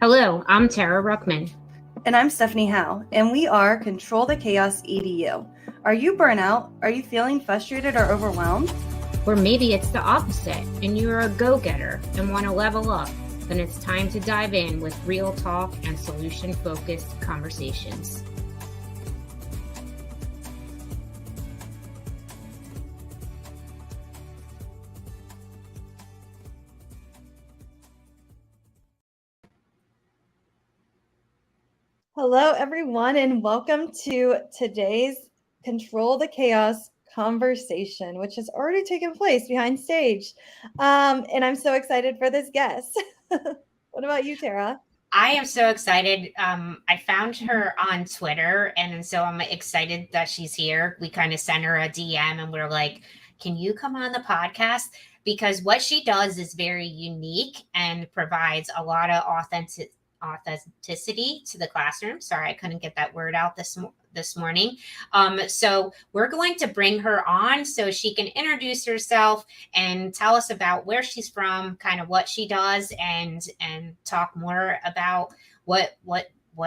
Hello, I'm Tara Ruckman. And I'm Stephanie Howe, and we are Control the Chaos EDU. Are you burnout? Are you feeling frustrated or overwhelmed? Or maybe it's the opposite, and you're a go-getter and want to level up. Then it's time to dive in with real talk and solution-focused conversations. Hello, everyone, and welcome to today's Control the Chaos conversation, which has already taken place behind stage. And I'm so excited for this guest. What about you, Tara? I am so excited. I found her on Twitter, and so I'm excited that she's here. We kind of sent her a DM, and we're like, can you come on the podcast? Because what she does is very unique and provides a lot of authenticity to the classroom. Sorry, I couldn't get that word out this morning. So we're going to bring her on so she can introduce herself and tell us about where she's from, kind of what she does, and talk more about what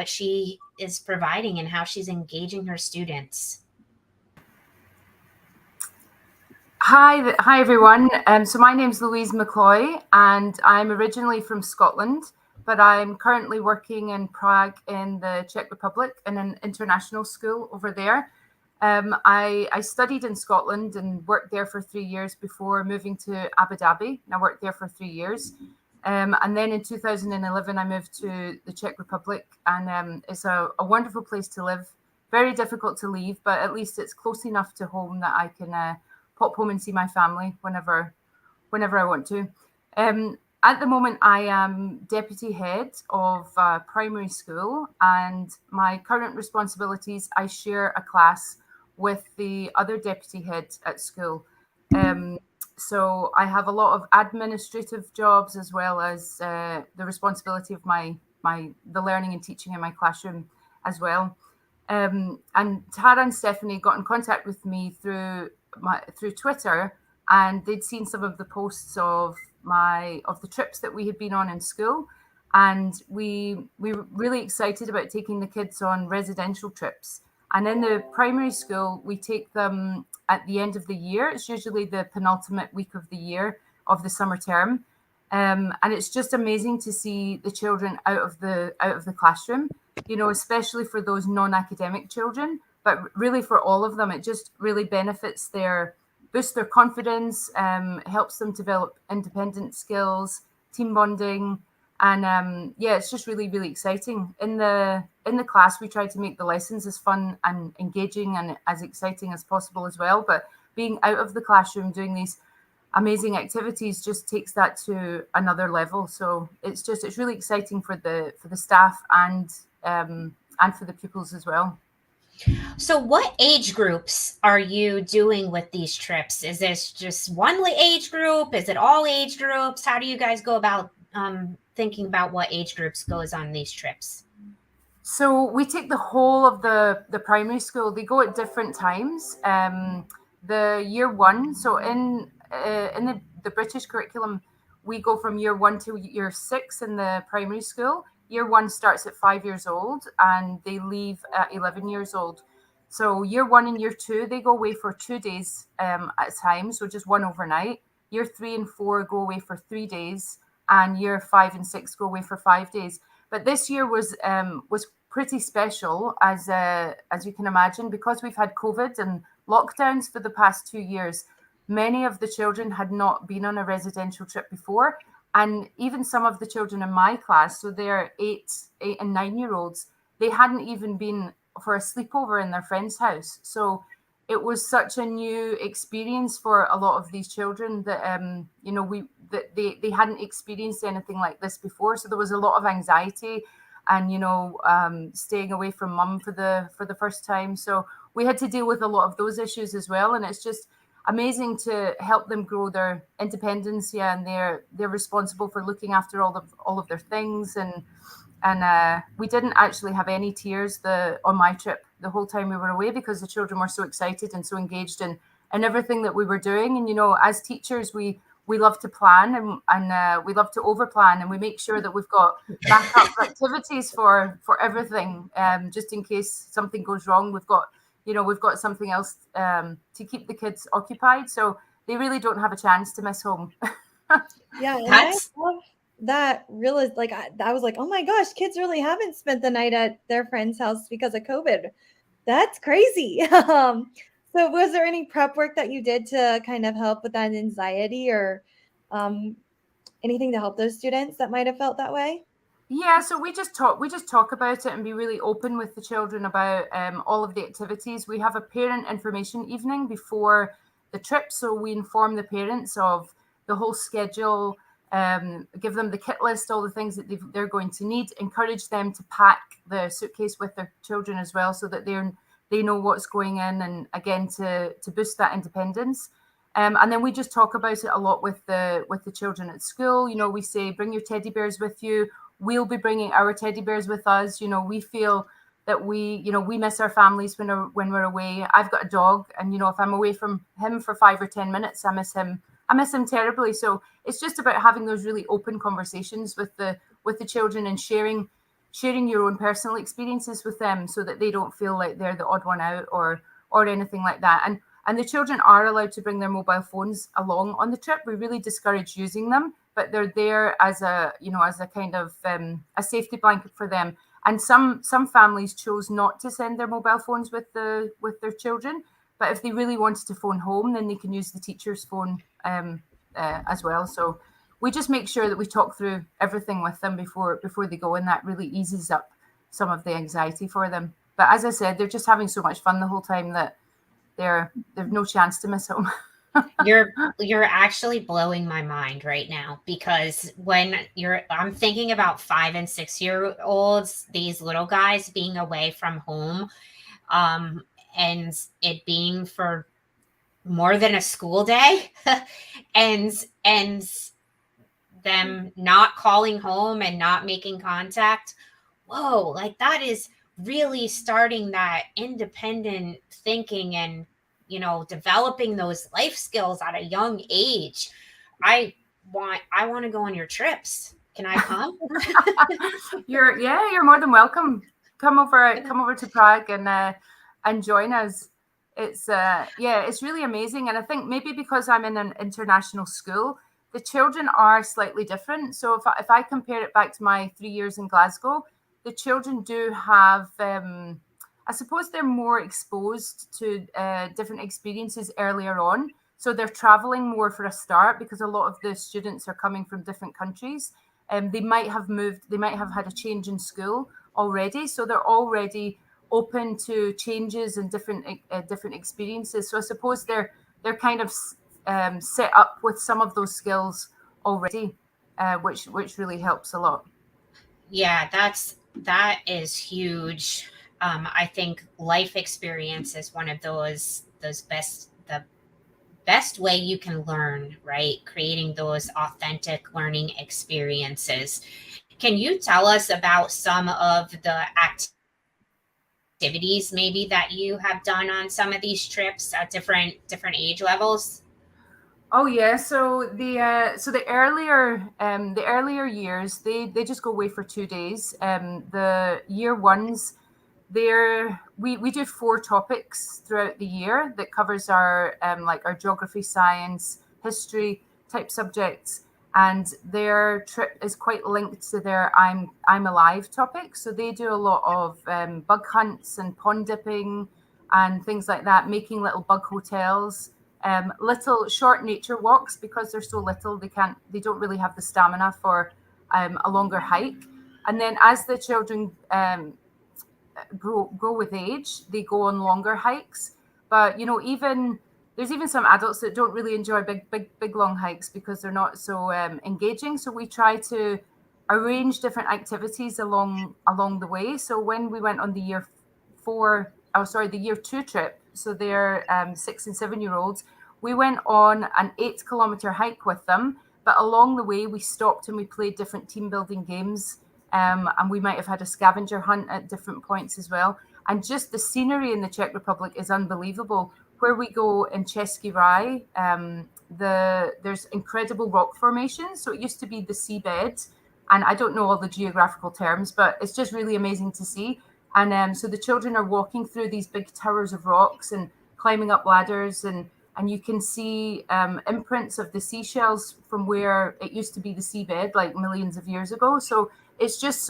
she is providing and how she's engaging her students. Hi everyone. So my name's Louise McCloy, and I'm originally from Scotland, but I'm currently working in Prague in the Czech Republic in an international school over there. I studied in Scotland and worked there for 3 years before moving to Abu Dhabi, and I worked there for 3 years. And then in 2011, I moved to the Czech Republic, and it's a wonderful place to live. Very difficult to leave, but at least it's close enough to home that I can pop home and see my family whenever I want to. At the moment, I am deputy head of primary school, and my current responsibilities, I share a class with the other deputy head at school. So I have a lot of administrative jobs as well as the responsibility of the learning and teaching in my classroom as well. And Tara and Stephanie got in contact with me through Twitter, and they'd seen some of the posts of the trips that we had been on in school, and we were really excited about taking the kids on residential trips. And in the primary school, we take them at the end of the year. It's usually the penultimate week of the year of the summer term, and it's just amazing to see the children out of the classroom. Especially for those non-academic children, but really for all of them, it just really boosts their confidence, helps them develop independent skills, team bonding, and it's just really, really exciting. In the class, we try to make the lessons as fun and engaging and as exciting as possible as well. But being out of the classroom doing these amazing activities just takes that to another level. So it's really exciting for the staff and for the pupils as well. So what age groups are you doing with these trips? Is this just one age group? Is it all age groups? How do you guys go about thinking about what age groups goes on these trips? So we take the whole of the primary school. They go at different times. The year one, so in the British curriculum, we go from year 1 to year 6 in the primary school. Year 1 starts at 5 years old and they leave at 11 years old. So year 1 and year 2, they go away for 2 days at a time, so just one overnight. Year 3 and 4 go away for 3 days, and year 5 and 6 go away for 5 days. But this year was pretty special, as you can imagine, because we've had COVID and lockdowns for the past 2 years. Many of the children had not been on a residential trip before. And even some of the children in my class, so they're 8 and 9-year-olds, they hadn't even been for a sleepover in their friend's house. So it was such a new experience for a lot of these children that they hadn't experienced anything like this before. So there was a lot of anxiety and staying away from mum for the first time. So we had to deal with a lot of those issues as well. And it's just amazing to help them grow their independence, and they're responsible for looking after all of their things, and we didn't actually have any tears on my trip the whole time we were away, because the children were so excited and so engaged in everything that we were doing. And as teachers, we we love to plan and we love to overplan, and we make sure that we've got backup activities for everything, just in case something goes wrong. We've got something else to keep the kids occupied, so they really don't have a chance to miss home. Yeah, and I That's love that really, like, I was like, oh my gosh, kids really haven't spent the night at their friend's house because of COVID. That's crazy. So was there any prep work that you did to kind of help with that anxiety or um, anything to help those students that might have felt that way? Yeah, so we just talk about it and be really open with the children about all of the activities. We have a parent information evening before the trip, so we inform the parents of the whole schedule, give them the kit list, all the things that they're going to need, encourage them to pack the suitcase with their children as well, so that they know what's going in, and again to boost that independence. And then we just talk about it a lot with the children at school. We say, bring your teddy bears with you. We'll be bringing our teddy bears with us. We feel that we miss our families when we're away. I've got a dog, and if I'm away from him for 5 or 10 minutes, I miss him. I miss him terribly. So it's just about having those really open conversations with the children, and sharing your own personal experiences with them, so that they don't feel like they're the odd one out or anything like that. And the children are allowed to bring their mobile phones along on the trip. We really discourage using them, but they're there as a kind of a safety blanket for them. And some families chose not to send their mobile phones with their children, but if they really wanted to phone home, then they can use the teacher's phone as well. So we just make sure that we talk through everything with them before they go, and that really eases up some of the anxiety for them. But as I said, they're just having so much fun the whole time that they've no chance to miss home. you're actually blowing my mind right now, because I'm thinking about 5 and 6 year olds, these little guys being away from home, and it being for more than a school day, and them not calling home and not making contact. Whoa, like that is really starting that independent thinking, and developing those life skills at a young age. I want to go on your trips. Can I come? You're more than welcome. Come over to Prague and join us. It's really amazing. And I think maybe because I'm in an international school, the children are slightly different. So if I compare it back to my 3 years in Glasgow, the children do have, I suppose they're more exposed to different experiences earlier on. So they're traveling more for a start, because a lot of the students are coming from different countries. They might have moved, they might have had a change in school already. So they're already open to changes and different experiences. So I suppose they're kind of set up with some of those skills already, which really helps a lot. Yeah, that is huge. I think life experience is one of the best way you can learn, right? Creating those authentic learning experiences. Can you tell us about some of the activities maybe that you have done on some of these trips at different age levels? Oh yeah, so the earlier years, they just go away for 2 days. The year ones, we do 4 topics throughout the year that covers our like our geography, science, history type subjects, and their trip is quite linked to their I'm alive topic. So they do a lot of bug hunts and pond dipping and things like that, making little bug hotels, little short nature walks, because they're so little they don't really have the stamina for a longer hike. And then as the children grow with age, they go on longer hikes. But there's even some adults that don't really enjoy big long hikes, because they're not so engaging. So we try to arrange different activities along the way. So when we went on the year 2 trip, so they're 6 and 7 year olds, we went on an 8-kilometer hike with them. But along the way, we stopped and we played different team building games. And we might have had a scavenger hunt at different points as well. And just the scenery in the Czech Republic is unbelievable. Where we go in Český Raj, there's incredible rock formations. So it used to be the seabed, and I don't know all the geographical terms, but it's just really amazing to see. And so the children are walking through these big towers of rocks and climbing up ladders, and you can see imprints of the seashells from where it used to be the seabed, like millions of years ago. So it's just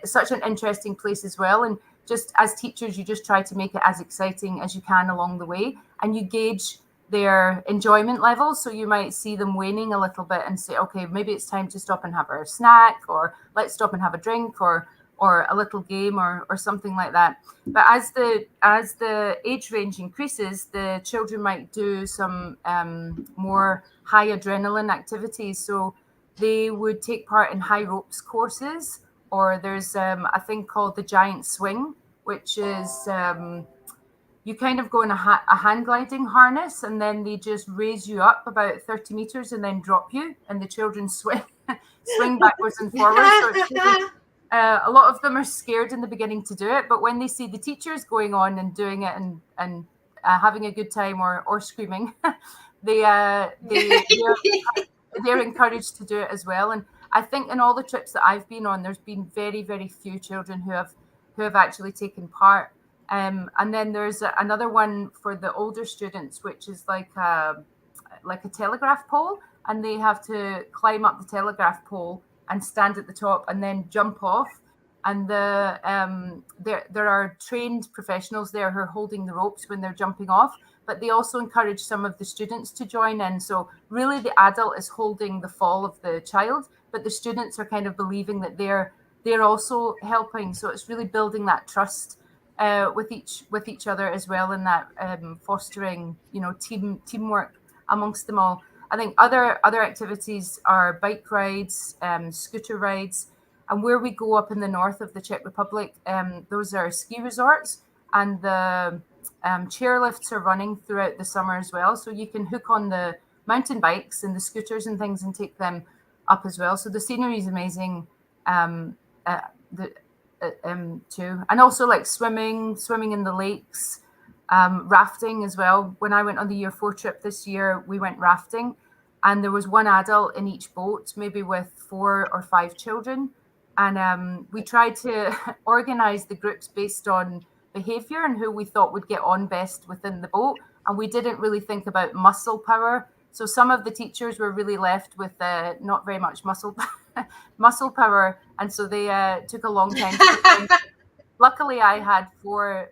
such an interesting place as well. And just as teachers, you just try to make it as exciting as you can along the way, and you gauge their enjoyment levels. So you might see them waning a little bit and say, okay, maybe it's time to stop and have a snack, or let's stop and have a drink, or a little game, or something like that. But as the age range increases, the children might do some more high adrenaline activities. So they would take part in high ropes courses, or there's a thing called the giant swing, which is you kind of go in a hang gliding harness, and then they just raise you up about 30 meters and then drop you, and the children swing backwards and forwards. So it's really, a lot of them are scared in the beginning to do it, but when they see the teachers going on and doing it and having a good time or screaming, they're encouraged to do it as well. And I think in all the trips that I've been on, there's been very, very few children who have actually taken part. And then there's another one for the older students, which is like a telegraph pole, and they have to climb up the telegraph pole and stand at the top and then jump off. And there are trained professionals there who are holding the ropes when they're jumping off, but they also encourage some of the students to join in. So really the adult is holding the fall of the child, but the students are kind of believing that they're also helping. So it's really building that trust with each other as well, and that fostering, teamwork amongst them all. I think other activities are bike rides, scooter rides, and where we go up in the north of the Czech Republic, those are ski resorts, and the chairlifts are running throughout the summer as well. So you can hook on the mountain bikes and the scooters and things and take them up as well. So the scenery is amazing. Too, and also like swimming in the lakes, rafting as well. When I went on the year 4 trip this year, we went rafting, and there was one adult in each boat, maybe with 4 or 5 children, and we tried to organize the groups based on behavior and who we thought would get on best within the boat, and we didn't really think about muscle power. So some of the teachers were really left with not very much muscle power, and so they took a long time to find. Luckily, I had four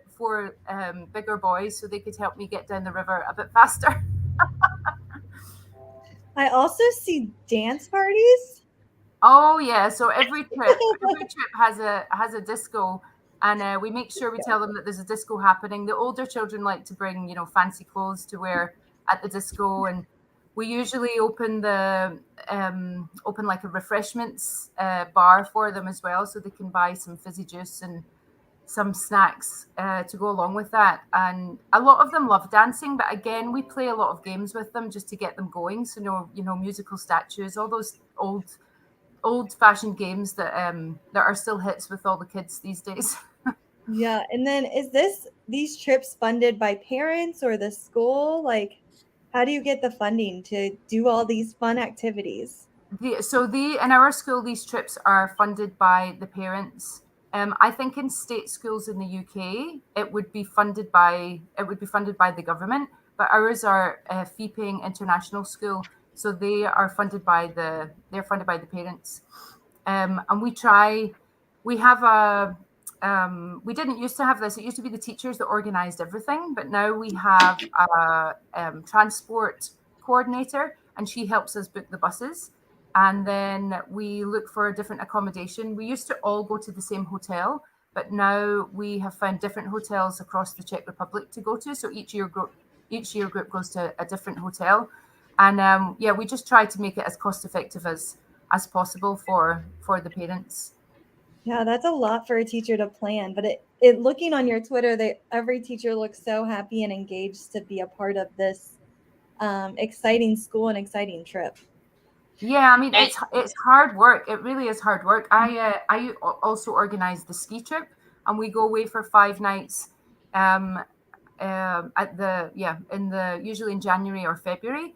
bigger boys, so they could help me get down the river a bit faster. I also see dance parties. Oh yeah, so every trip has a disco, and we make sure we tell them that there's a disco happening. The older children like to bring fancy clothes to wear at the disco, and we usually open like a refreshments bar for them as well, so they can buy some fizzy juice and some snacks to go along with that. And a lot of them love dancing, but again, we play a lot of games with them just to get them going. So musical statues, all those old-fashioned games that are still hits with all the kids these days. Yeah, and then is these trips funded by parents or the school? Like, how do you get the funding to do all these fun activities? In our school, these trips are funded by the parents. I think in state schools in the UK, it would be funded by the government, but ours are a fee-paying international school, so they're funded by the parents. And we have we didn't used to have this. It used to be the teachers that organized everything, but now we have a transport coordinator, and she helps us book the buses. And then we look for a different accommodation. We used to all go to the same hotel, but now we have found different hotels across the Czech Republic to go to. So each year group goes to a different hotel. And we just try to make it as cost effective as possible for the parents. Yeah, that's a lot for a teacher to plan. But it looking on your Twitter, every teacher looks so happy and engaged to be a part of this exciting school and exciting trip. Yeah, I mean, it's hard work. It really is hard work. I also organize the ski trip, and we go away for 5 nights usually in January or February.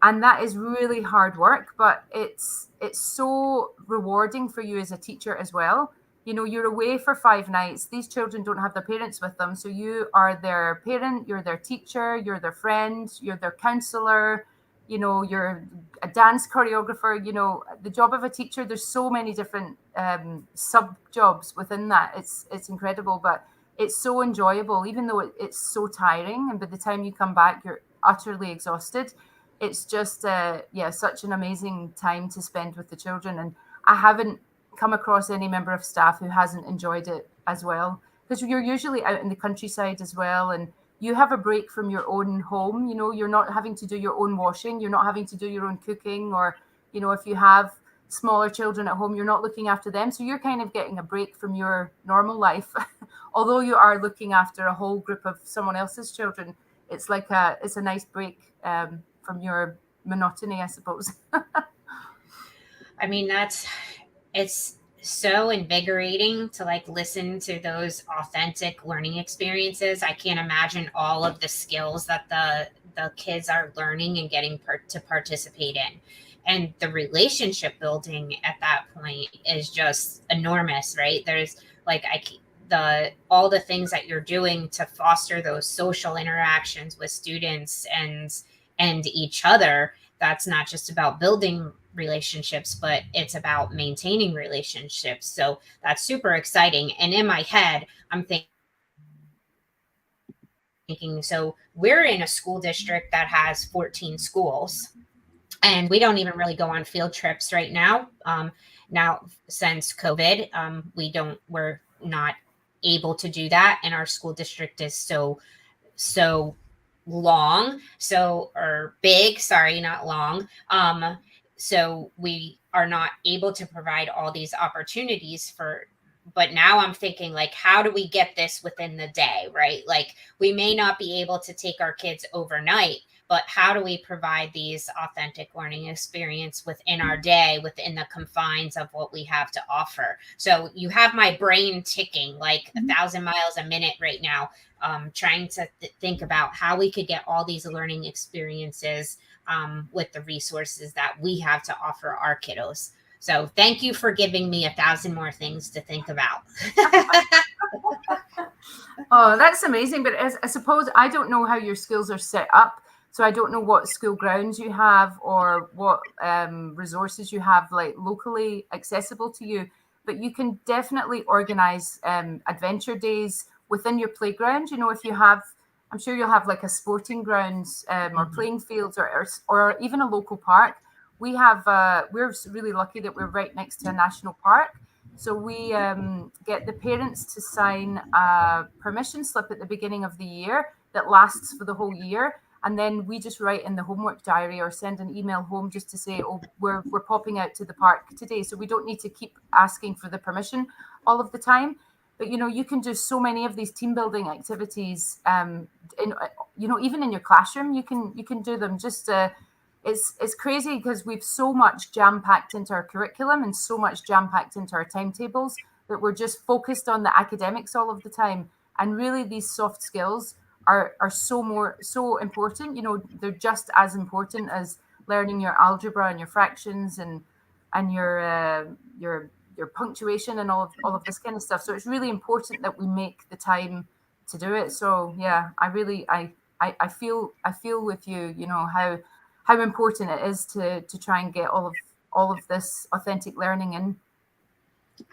And that is really hard work, but it's so rewarding for you as a teacher as well. You're away for 5 nights. These children don't have their parents with them. So you are their parent, you're their teacher, you're their friend, you're their counselor, you're a dance choreographer. The job of a teacher, there's so many different sub jobs within that. It's incredible, but it's so enjoyable, even though it's so tiring. And by the time you come back, you're utterly exhausted. It's just, such an amazing time to spend with the children. And I haven't come across any member of staff who hasn't enjoyed it as well, because you're usually out in the countryside as well, and you have a break from your own home. You're not having to do your own washing, you're not having to do your own cooking, or if you have smaller children at home, you're not looking after them, so you're kind of getting a break from your normal life. Although you are looking after a whole group of someone else's children, it's a nice break from your monotony, I suppose. I mean, it's so invigorating to like listen to those authentic learning experiences. I can't imagine all of the skills that the kids are learning and getting to participate in. And the relationship building at that point is just enormous, right? There's like all the things that you're doing to foster those social interactions with students and each other. That's not just about building relationships, but it's about maintaining relationships. So that's super exciting. And in my head, I'm thinking, so we're in a school district that has 14 schools, and we don't even really go on field trips right now. Now, since COVID, we're not able to do that. And our school district is so long, or big, sorry, not long. So we are not able to provide all these opportunities but now I'm thinking, like, how do we get this within the day, right? Like, we may not be able to take our kids overnight, but how do we provide these authentic learning experience within our day, within the confines of what we have to offer? So you have my brain ticking like 1,000 miles a minute right now, trying to think about how we could get all these learning experiences with the resources that we have to offer our kiddos. So thank you for giving me 1,000 more things to think about. Oh, that's amazing. But I suppose I don't know how your schools are set up. So I don't know what school grounds you have or what resources you have like locally accessible to you. But you can definitely organize adventure days within your playground. If you have, I'm sure you'll have like a sporting grounds or playing fields or even a local park. We're really lucky that we're right next to a national park. So we get the parents to sign a permission slip at the beginning of the year that lasts for the whole year. And then we just write in the homework diary or send an email home just to say, oh, we're popping out to the park today. So we don't need to keep asking for the permission all of the time. But, you can do so many of these team building activities. Even in your classroom, you can do them. It's crazy because we've so much jam-packed into our curriculum and so much jam-packed into our timetables that we're just focused on the academics all of the time. And really, these soft skills are so important. They're just as important as learning your algebra and your fractions and your punctuation and all of this kind of stuff. So it's really important that we make the time to do it. So yeah, I feel with you, how important it is to try and get all of this authentic learning in.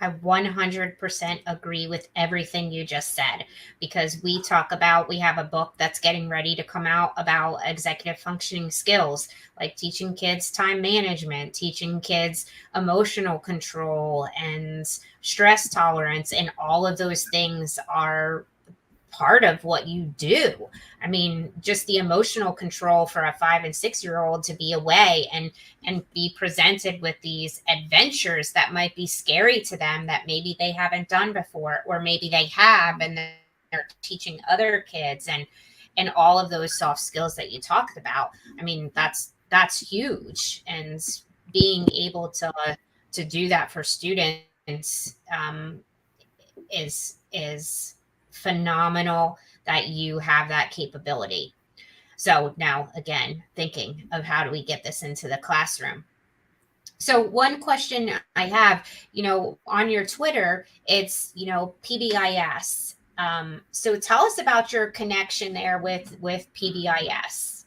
I 100% agree with everything you just said, because we have a book that's getting ready to come out about executive functioning skills, like teaching kids time management, teaching kids emotional control and stress tolerance. And all of those things are part of what you do. I mean, just the emotional control for a 5 and 6-year-old to be away and be presented with these adventures that might be scary to them, that maybe they haven't done before, or maybe they have and they're teaching other kids, and all of those soft skills that you talked about. I mean, that's huge. And being able to do that for students is phenomenal that you have that capability. So now again, thinking of how do we get this into the classroom. So one question I have, on your Twitter, it's, PBIS. So tell us about your connection there with PBIS.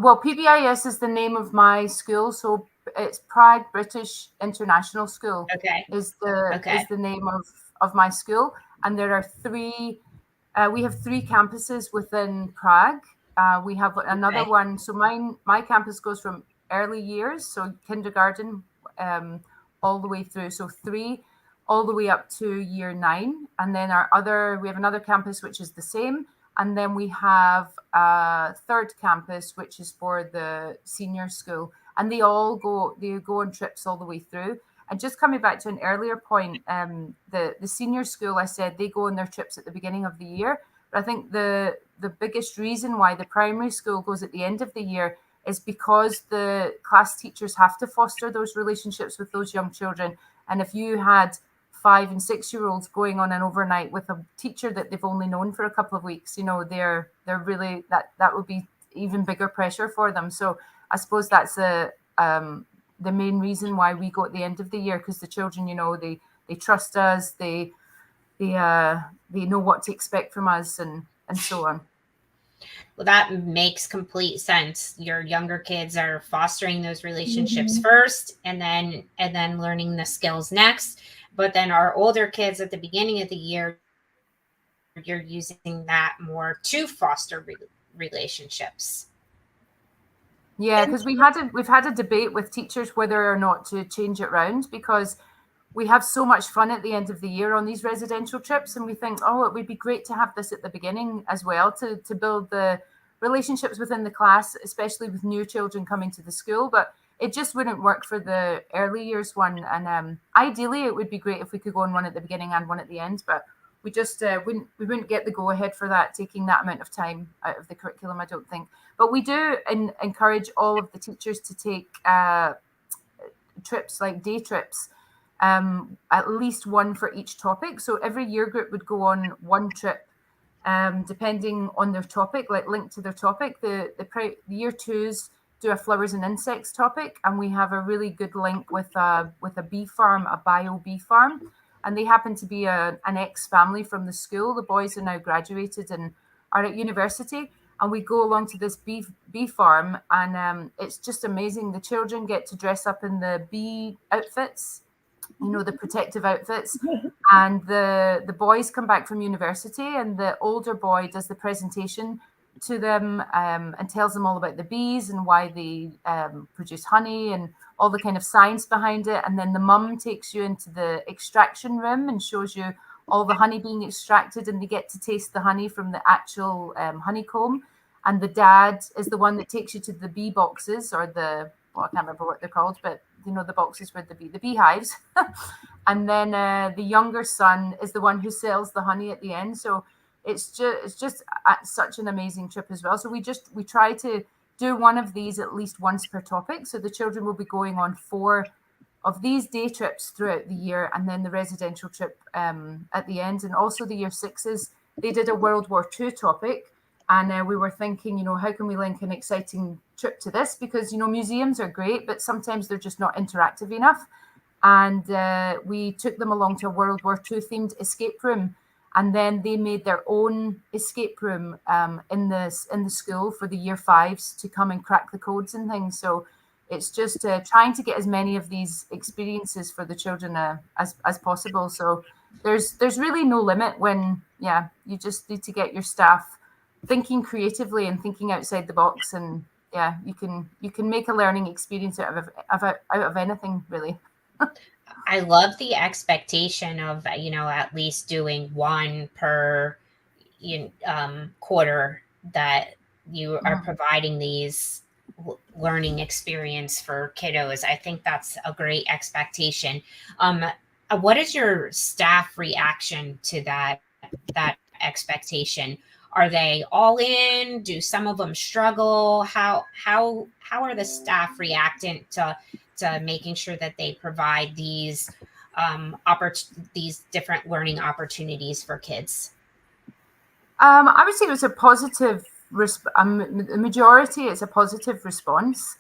Well, PBIS is the name of my school, so it's Prague British International School. Okay. Is the name of my school, and there are three. We have three campuses within Prague. We have another one. So my campus goes from early years, so kindergarten, all the way through. So 3 all the way up to year 9, and then we have another campus which is the same. And then we have a third campus, which is for the senior school. And they go on trips all the way through. And just coming back to an earlier point, the senior school, I said they go on their trips at the beginning of the year. But I think the biggest reason why the primary school goes at the end of the year is because the class teachers have to foster those relationships with those young children. And if you had 5 and 6 year olds going on an overnight with a teacher that they've only known for a couple of weeks, they're really that would be even bigger pressure for them. So I suppose that's the main reason why we go at the end of the year, because the children, they trust us, they know what to expect from us, and so on. Well, that makes complete sense. Your younger kids are fostering those relationships first, and then learning the skills next. But then our older kids at the beginning of the year, you're using that more to foster relationships. Yeah, because we've had a debate with teachers whether or not to change it round, because we have so much fun at the end of the year on these residential trips, and we think, oh, it would be great to have this at the beginning as well, to build the relationships within the class, especially with new children coming to the school. But it just wouldn't work for the early years one. And ideally, it would be great if we could go on one at the beginning and one at the end, but we just wouldn't get the go ahead for that, taking that amount of time out of the curriculum, I don't think. But we do encourage all of the teachers to take trips, like day trips, at least one for each topic. So every year group would go on one trip, depending on their topic, like linked to their topic. The year 2s do a flowers and insects topic, and we have a really good link with a bee farm, a bio bee farm, and they happen to be an ex-family from the school. The boys are now graduated and are at university, and we go along to this bee farm, and it's just amazing. The children get to dress up in the bee outfits, the protective outfits, and the boys come back from university, and the older boy does the presentation to them, and tells them all about the bees and why they produce honey and all the kind of science behind it. And then the mum takes you into the extraction room and shows you all the honey being extracted, and they get to taste the honey from the actual honeycomb. And the dad is the one that takes you to the bee boxes, or I can't remember what they're called, but the boxes where the beehives. And then the younger son is the one who sells the honey at the end. So it's just such an amazing trip as well. So we try to do one of these at least once per topic. So the children will be going on 4 of these day trips throughout the year, and then the residential trip at the end. And also the year 6s, they did a World War II topic. And we were thinking, how can we link an exciting trip to this? Because, museums are great, but sometimes they're just not interactive enough. And we took them along to a World War II themed escape room. And then they made their own escape room in the school for the year 5s to come and crack the codes and things. So it's just trying to get as many of these experiences for the children as possible. So there's really no limit when, you just need to get your staff thinking creatively and thinking outside the box, and you can make a learning experience out of anything, really. I love the expectation of at least doing one per quarter, that you are providing these learning experience for kiddos. I think that's a great expectation. What is your staff reaction to that expectation? Are they all in? Do some of them struggle? How are the staff reacting to making sure that they provide these these different learning opportunities for kids? I would say it was a positive the majority, it's a positive response.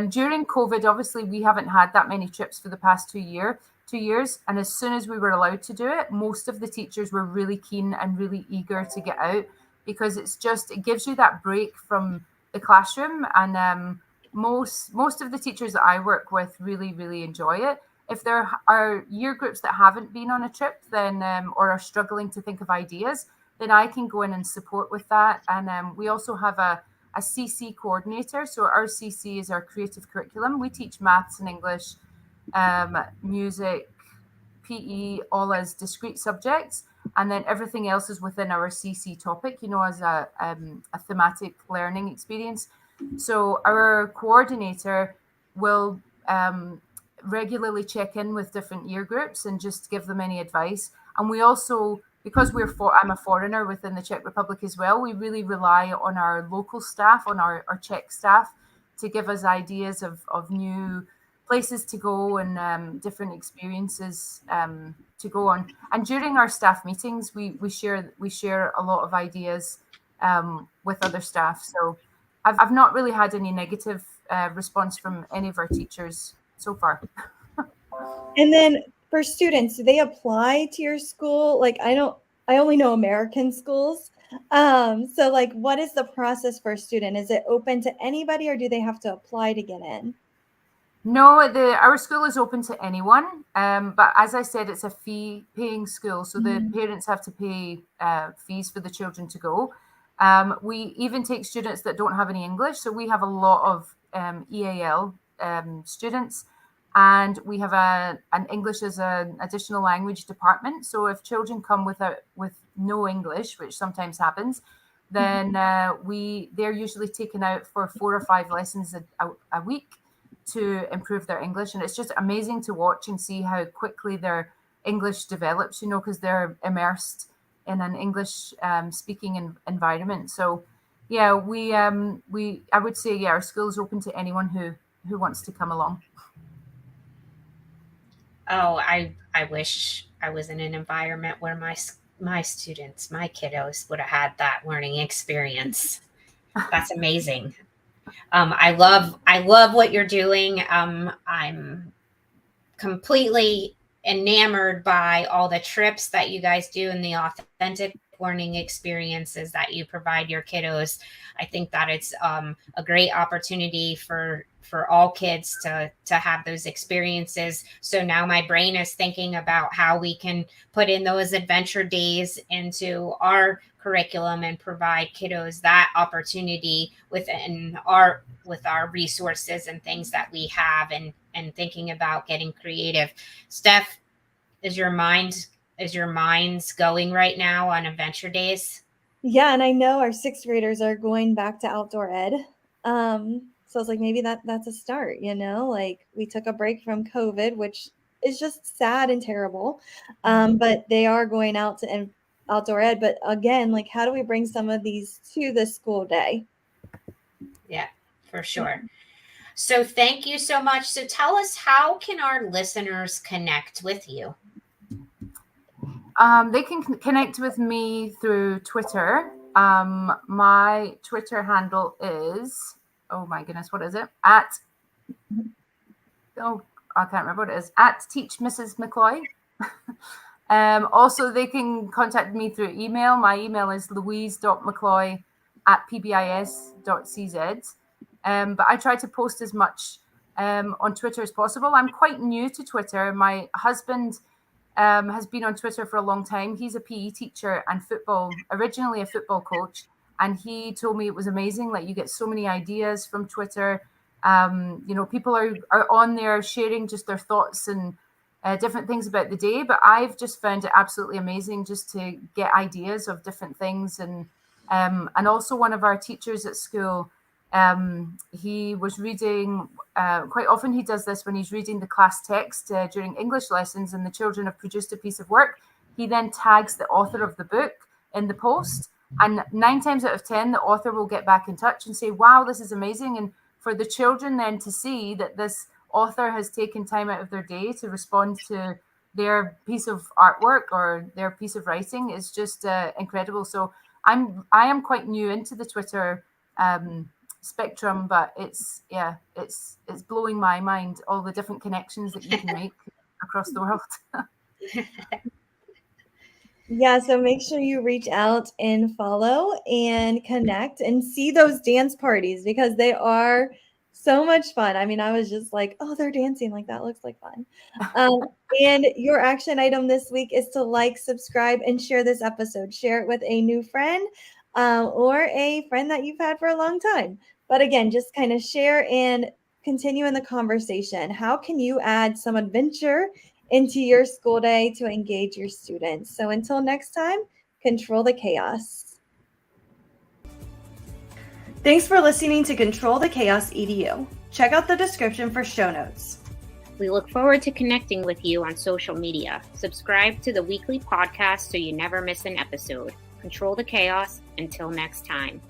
During COVID, obviously, we haven't had that many trips for the past 2 years. And as soon as we were allowed to do it, most of the teachers were really keen and really eager to get out, because it gives you that break from the classroom. And most of the teachers that I work with really, really enjoy it. If there are year groups that haven't been on a trip, then or are struggling to think of ideas, then I can go in and support with that. And we also have a CC coordinator. So our CC is our creative curriculum. We teach maths and English, music, PE, all as discrete subjects. And then everything else is within our CC topic, as a thematic learning experience. So our coordinator will regularly check in with different year groups and just give them any advice. And we also, because I'm a foreigner within the Czech Republic as well, we really rely on our local staff, on our Czech staff, to give us ideas of new places to go and different experiences to go on. And during our staff meetings, we share a lot of ideas with other staff. So I've not really had any negative response from any of our teachers so far. And then for students, do they apply to your school? Like, I only know American schools. So like, what is the process for a student? Is it open to anybody, or do they have to apply to get in? No, our school is open to anyone. But as I said, it's a fee-paying school, so the parents have to pay fees for the children to go. We even take students that don't have any English, so we have a lot of EAL students, and we have an English as an additional language department. So if children come with no English, which sometimes happens, then they're usually taken out for 4 or 5 lessons a week to improve their English. And it's just amazing to watch and see how quickly their English develops, because they're immersed in an English speaking environment. So yeah, I would say, our school is open to anyone who wants to come along. Oh, I wish I was in an environment where my students, my kiddos would have had that learning experience. That's amazing. I love what you're doing. I'm completely enamored by all the trips that you guys do and the authentic learning experiences that you provide your kiddos. I think that it's a great opportunity for all kids to have those experiences. So now my brain is thinking about how we can put in those adventure days into our curriculum and provide kiddos that opportunity with our resources and things that we have, and thinking about getting creative. Steph, is your mind's going right now on adventure days? Yeah, and I know our 6th graders are going back to outdoor ed. So I was like, maybe that's a start, like we took a break from COVID, which is just sad and terrible. But they are going out to outdoor ed. But again, like, how do we bring some of these to the school day? Yeah, for sure. So thank you so much. So tell us, how can our listeners connect with you? They can connect with me through Twitter. My Twitter handle is, oh my goodness, what is it? I can't remember what it is. At Teach Mrs. McCloy. Also, they can contact me through email. My email is louise.mcloy@pbis.cz. But I try to post as much on Twitter as possible. I'm quite new to Twitter. My husband has been on Twitter for a long time. He's a PE teacher and originally a football coach. And he told me it was amazing. Like, you get so many ideas from Twitter. People are on there sharing just their thoughts and different things about the day. But I've just found it absolutely amazing just to get ideas of different things. And also, one of our teachers at school, he was reading, quite often he does this when he's reading the class text during English lessons, and the children have produced a piece of work. He then tags the author of the book in the post, and 9 times out of 10, the author will get back in touch and say, wow, this is amazing. And for the children then to see that this author has taken time out of their day to respond to their piece of artwork or their piece of writing is just incredible. So I am quite new into the Twitter spectrum, but it's blowing my mind, all the different connections that you can make across the world. Yeah, so make sure you reach out and follow and connect and see those dance parties, because they are so much fun. I mean, I was just like, oh, they're dancing, like that looks like fun. And your action item this week is to like, subscribe, and share this episode. Share it with a new friend or a friend that you've had for a long time. But again, just kind of share and continue in the conversation. How can you add some adventure into your school day to engage your students? So until next time, control the chaos. Thanks for listening to Control the Chaos EDU. Check out the description for show notes. We look forward to connecting with you on social media. Subscribe to the weekly podcast so you never miss an episode. Control the chaos. Until next time.